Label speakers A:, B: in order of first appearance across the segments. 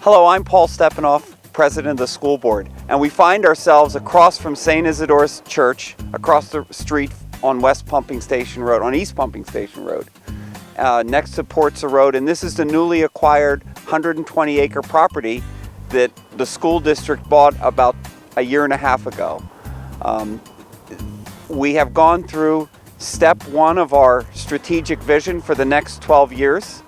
A: Hello, I'm Paul Stepanoff, President of the School Board, and we find ourselves across from St. Isidore's Church, across the street on East Pumping Station Road, next to Portsa Road, and this is the newly acquired 120-acre property that the school district bought about a year and a half ago. We have gone through step one of our strategic vision for the next 12 years.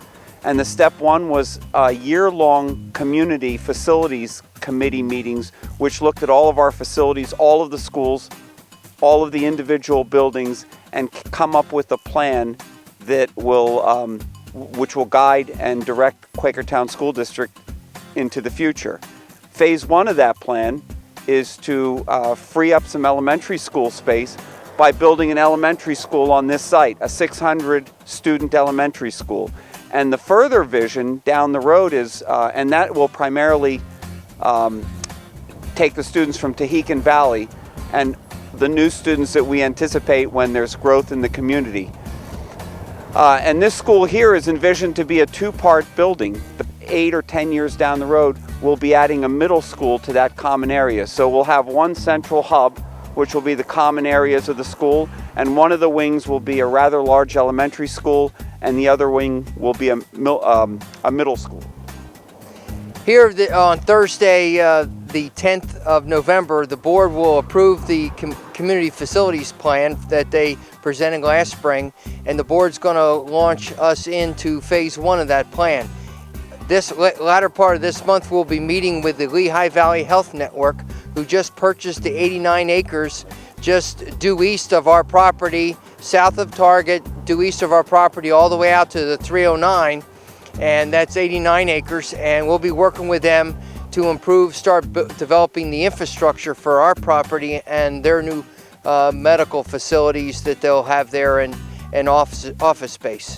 A: And the step one was year-long community facilities committee meetings, which looked at all of our facilities, all of the schools, all of the individual buildings, and come up with a plan that will, which will guide and direct Quakertown School District into the future. Phase one of that plan is to free up some elementary school space by building an elementary school on this site, a 600-student elementary school. And the further vision down the road is, and that will primarily take the students from Tahican Valley and the new students that we anticipate when there's growth in the community. And this school here is envisioned to be a two-part building. 8 or 10 years down the road, we'll be adding a middle school to that common area. So we'll have one central hub, which will be the common areas of the school, and one of the wings will be a rather large elementary school, and the other wing will be a middle school.
B: Here on Thursday, the 10th of November, the board will approve the community facilities plan that they presented last spring, and the board's going to launch us into phase one of that plan. This latter part of this month, we'll be meeting with the Lehigh Valley Health Network, who just purchased the 89 acres just due east of our property, south of Target, due east of our property, all the way out to the 309, and that's 89 acres, and we'll be working with them to start developing the infrastructure for our property and their new medical facilities that they'll have there and office space.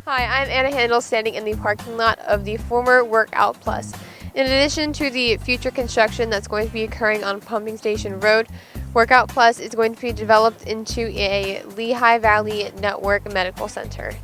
C: Hi, I'm Anna Handel, standing in the parking lot of the former Workout Plus. In addition to the future construction that's going to be occurring on Pumping Station Road, Workout Plus is going to be developed into a Lehigh Valley Network Medical Center.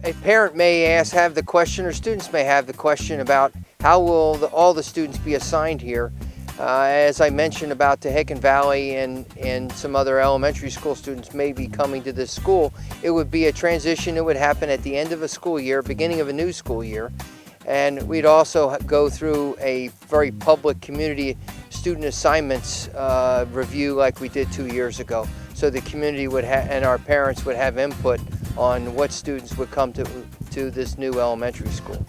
B: A parent may have the question, or students may have the question about how will all the students be assigned here. As I mentioned about Tahican Valley and some other elementary school students may be coming to this school, it would be a transition that would happen at the end of a school year, beginning of a new school year. And we'd also go through a very public community student assignments review like we did 2 years ago. So the community would and our parents would have input on what students would come to this new elementary school.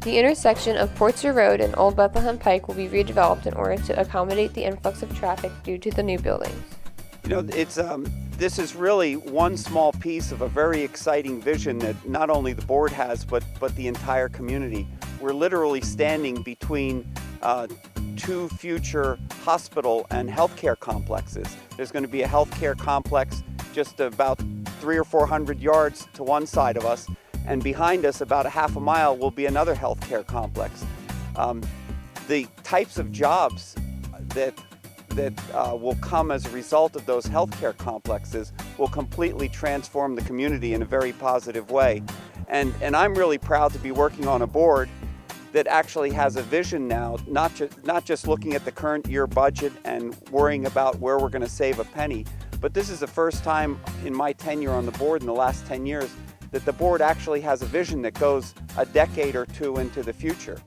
C: The intersection of Portsa Road and Old Bethlehem Pike will be redeveloped in order to accommodate the influx of traffic due to the new buildings.
A: You know, this is really one small piece of a very exciting vision that not only the board has, but the entire community. We're literally standing between two future hospital and healthcare complexes. There's going to be a healthcare complex just about 300 or 400 yards to one side of us, and behind us about a half a mile will be another healthcare complex. The types of jobs that will come as a result of those healthcare complexes will completely transform the community in a very positive way. And I'm really proud to be working on a board that actually has a vision now, not just looking at the current year budget and worrying about where we're going to save a penny, but this is the first time in my tenure on the board in the last 10 years that the board actually has a vision that goes a decade or two into the future.